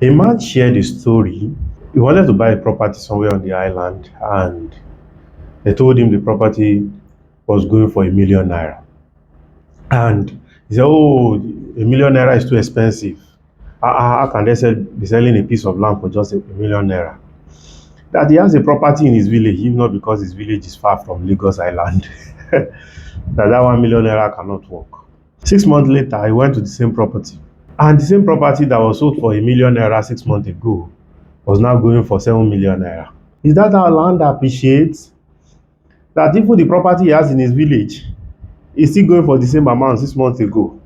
A man shared a story. He wanted to buy a property somewhere on the island, and they told him the property was going for ₦1 million. And he said, "Oh, ₦1 million is too expensive. How can they be selling a piece of land for just ₦1 million?" That he has a property in his village, if not because his village is far from Lagos Island, that ₦1 million cannot work. 6 months later, he went to the same property. And the same property that was sold for ₦1 million 6 months ago was now going for ₦7 million. Is that how land appreciates? That even the property he has in his village is still going for the same amount 6 months ago?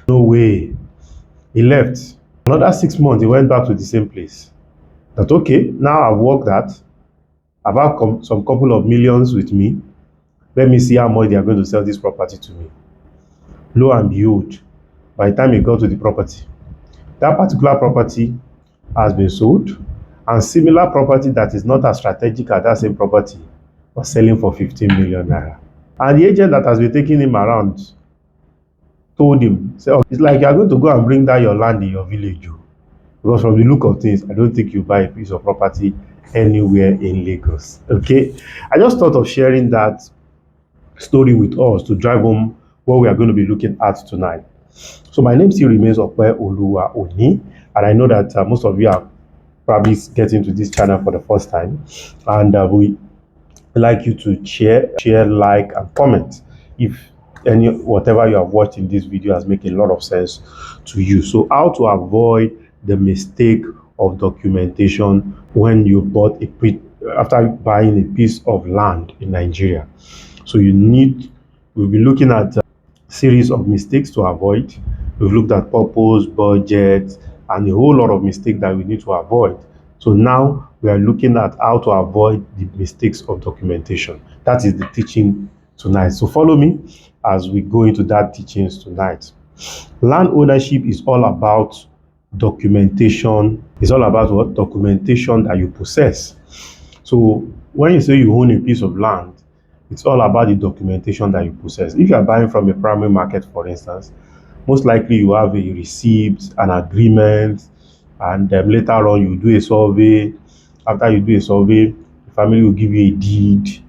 No way. He left. Another 6 months, he went back to the same place. That okay, now I've worked that. I've had some couple of millions with me. Let me see how much they are going to sell this property to me. Lo and behold, by the time he got to the property, that particular property has been sold, and similar property that is not as strategic as that same property was selling for ₦15 million. And the agent that has been taking him around told him, "Oh, it's like you are going to go and bring down your land in your village, because from the look of things, I don't think you buy a piece of property anywhere in Lagos." Okay, I just thought of sharing that story with us to drive home what we are going to be looking at tonight. So my name still remains Ope Oluwa Oni, and I know that most of you are probably getting to this channel for the first time, and we like you to share, like, and comment if whatever you have watched in this video has made a lot of sense to you. So how to avoid the mistake of documentation when you bought after buying a piece of land in Nigeria. So we'll be looking at a series of mistakes to avoid. We've looked at purpose, budget, and a whole lot of mistakes that we need to avoid. So now we are looking at how to avoid the mistakes of documentation. That is the teaching tonight. So follow me as we go into that teachings tonight. Land ownership is all about documentation. It's all about what? Documentation that you possess. So when you say you own a piece of land, it's all about the documentation that you possess. If you are buying from a primary market, for instance, most likely you have a receipt, an agreement, and later on you do a survey. After you do a survey, the family will give you a deed,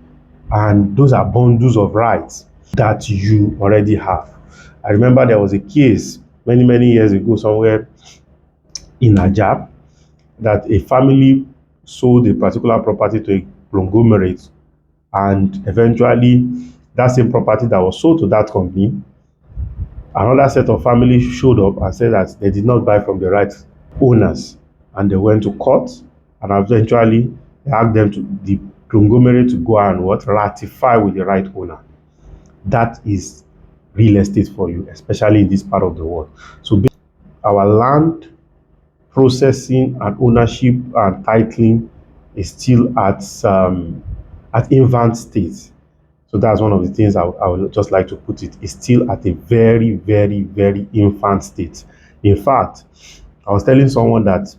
and those are bundles of rights that you already have. I remember there was a case many years ago somewhere in Ajab that a family sold a particular property to a conglomerate, and eventually that same property that was sold to that company, another set of families showed up and said that they did not buy from the right owners, and they went to court, and eventually they asked the conglomerate to go and ratify with the right owner. That is real estate for you, especially in this part of the world. So our land processing and ownership and titling is still at infant state. So that's one of the things I would just like to put it. It's still at a very infant state. In fact, I was telling someone that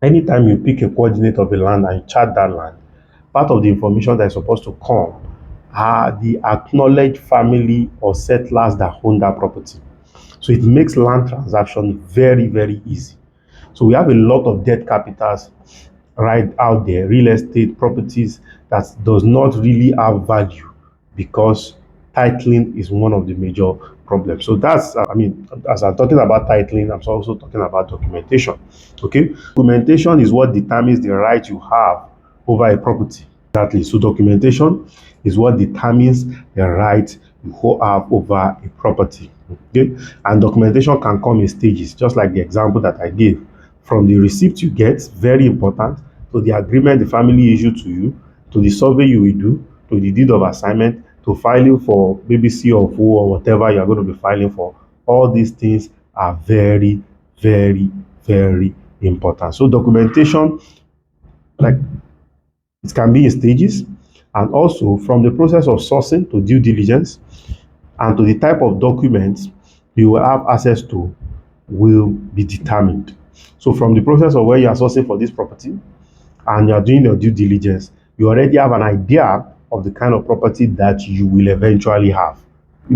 anytime you pick a coordinate of a land and you chart that land, part of the information that is supposed to come are the acknowledged family or settlers that own that property. So it makes land transaction very easy. So we have a lot of debt capitals right out there, real estate properties that does not really have value because titling is one of the major problems. So that's, as I'm talking about titling, I'm also talking about documentation. Okay, documentation is what determines the right you have over a property. Exactly. So documentation is what determines the right you have over a property. Okay, and documentation can come in stages, just like the example that I gave. From the receipt you get, very important, to the agreement the family issued to you, to the survey you will do, to the deed of assignment, to filing for BBC or O or whatever you are going to be filing for. All these things are very important. So documentation, like, it can be in stages, and also from the process of sourcing to due diligence and to the type of documents you will have access to will be determined. So from the process of where you are sourcing for this property and you are doing your due diligence, you already have an idea of the kind of property that you will eventually have,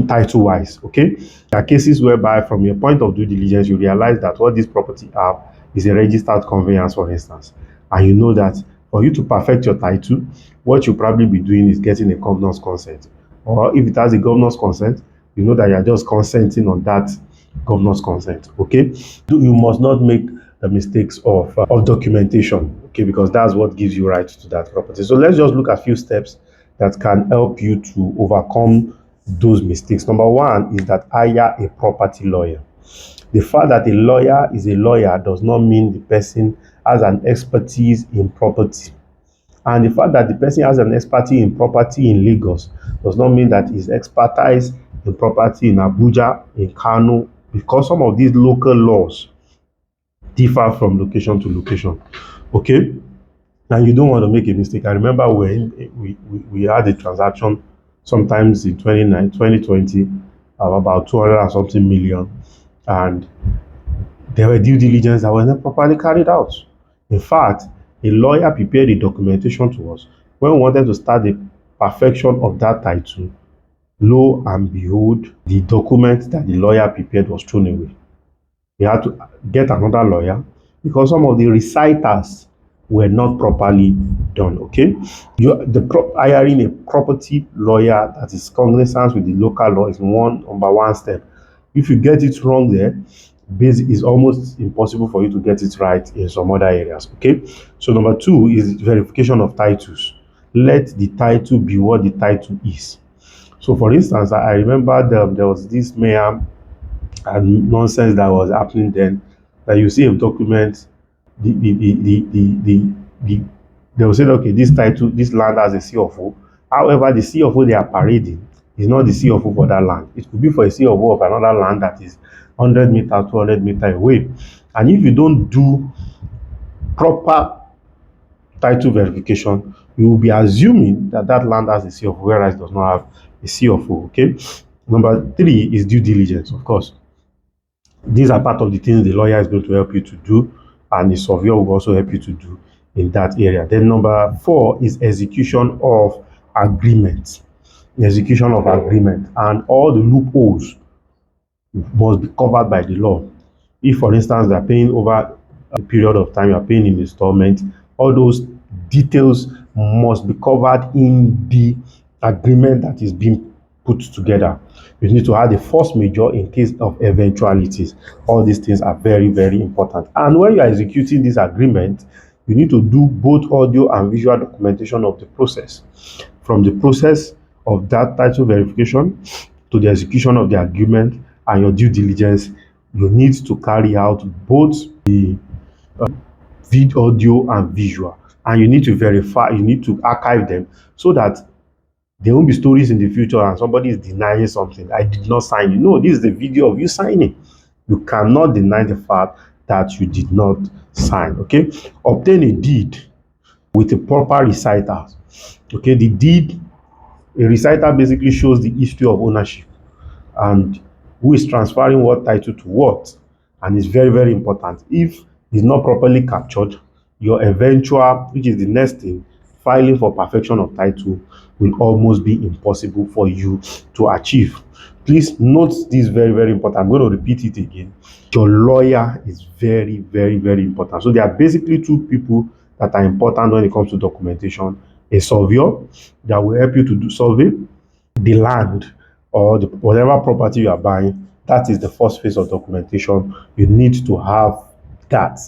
title wise. Okay, there are cases whereby from your point of due diligence you realize that what this property have is a registered conveyance, for instance, and you know that for you to perfect your title, what you'll probably be doing is getting a governor's consent. Or if it has a governor's consent, you know that you're just consenting on that governor's consent. Okay, you must not make the mistakes of documentation. Okay, because that's what gives you right to that property. So let's just look at a few steps that can help you to overcome those mistakes. Number one is that hire a property lawyer. The fact that a lawyer is a lawyer does not mean the person has an expertise in property. And the fact that the person has an expertise in property in Lagos does not mean that his expertise in property in Abuja, in Kano, because some of these local laws differ from location to location. Okay? And you don't want to make a mistake. I remember when we had a transaction sometimes in 2020 of about 200 and something million, and there were due diligence that was not properly carried out. In fact, a lawyer prepared the documentation to us. When we wanted to start the perfection of that title, lo and behold, the document that the lawyer prepared was thrown away. We had to get another lawyer because some of the reciters were not properly done. Okay, hiring a property lawyer that is cognizant with the local law is number one step. If you get it wrong there, it's almost impossible for you to get it right in some other areas. Okay, so number two is verification of titles. Let the title be what the title is. So for instance, I remember there was this mayhem and nonsense that was happening then, that you see a document, they will say, okay, this title, this land has a CFO. However, the CFO they are parading is not the CFO for that land. It could be for a CFO of another land that is 100 meters, 200 meters away. And if you don't do proper title verification, you will be assuming that that land has a CFO, whereas it does not have a CFO. Okay. Number three is due diligence, of course. These are part of the things the lawyer is going to help you to do, and the surveyor will also help you to do in that area. Then number four is execution of agreement. Execution of agreement, and all the loopholes must be covered by the law. If, for instance, they are paying over a period of time, you are paying in installment, all those details must be covered in the agreement that is being put together. You need to have the force majeure in case of eventualities. All these things are very, very important. And when you are executing this agreement, you need to do both audio and visual documentation of the process. From the process of that title verification to the execution of the agreement and your due diligence, you need to carry out both the audio and visual. And you need to verify, you need to archive them so that there won't be stories in the future and somebody is denying something. I did not sign you. No, this is the video of you signing. You cannot deny the fact that you did not sign. Okay. Obtain a deed with a proper reciter. Okay. The deed, a reciter basically shows the history of ownership and who is transferring what title to what. And it's very, very important. If it's not properly captured, your eventual, which is the next thing, filing for perfection of title will almost be impossible for you to achieve. Please note this, very, very important. I'm going to repeat it again. Your lawyer is very, very, very important. So there are basically two people that are important when it comes to documentation. A surveyor that will help you to do survey the land or whatever property you are buying. That is the first phase of documentation. You need to have that.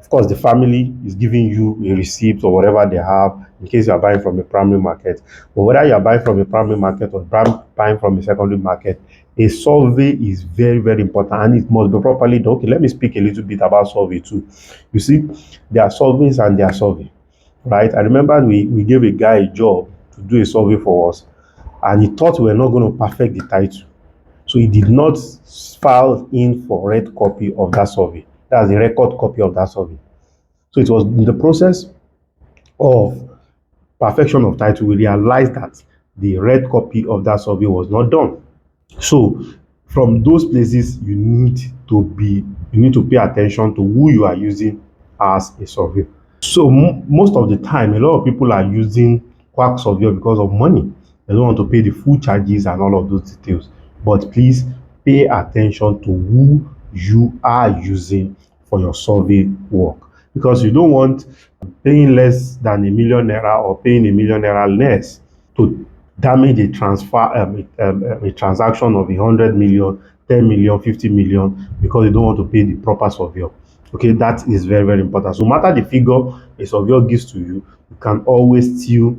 Of course, the family is giving you a receipt or whatever they have in case you are buying from a primary market. But whether you are buying from a primary market or buying from a secondary market, a survey is very, very important and it must be properly done. Okay, let me speak a little bit about survey too. You see, there are surveys and there are survey, right? I remember we gave a guy a job to do a survey for us, and he thought we were not going to perfect the title. So he did not file in for red copy of that survey. That's a record copy of that survey. So it was in the process of perfection of title, we realized that the red copy of that survey was not done. So from those places, you need to pay attention to who you are using as a surveyor. So most of the time, a lot of people are using quack surveyor because of money. They don't want to pay the full charges and all of those details. But please pay attention to who you are using for your survey work, because you don't want paying less than ₦1 million or paying ₦1 million less to damage a a transaction of 100 million, 10 million, 50 million, because you don't want to pay the proper surveyor. Okay, that is very, very important. So no matter the figure a surveyor gives to you, you can always still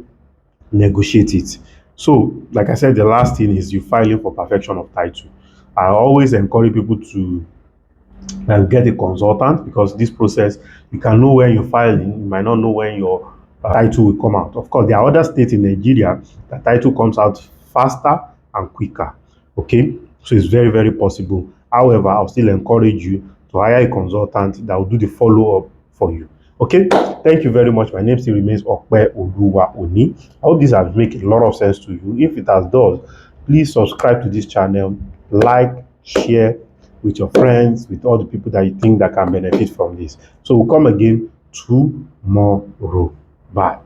negotiate it. So, like I said, the last thing is you filing for perfection of title. I always encourage people to get a consultant, because this process, you can know when you're filing, you might not know when your title will come out. Of course, there are other states in Nigeria that title comes out faster and quicker. Okay, so it's very, very possible. However, I'll still encourage you to hire a consultant that will do the follow up for you. Okay, thank you very much. My name still remains Okpe Oluwa Oni. I hope this has made a lot of sense to you. If it has done, please subscribe to this channel, like, share with your friends, with all the people that you think that can benefit from this. So we'll come again tomorrow. Bye.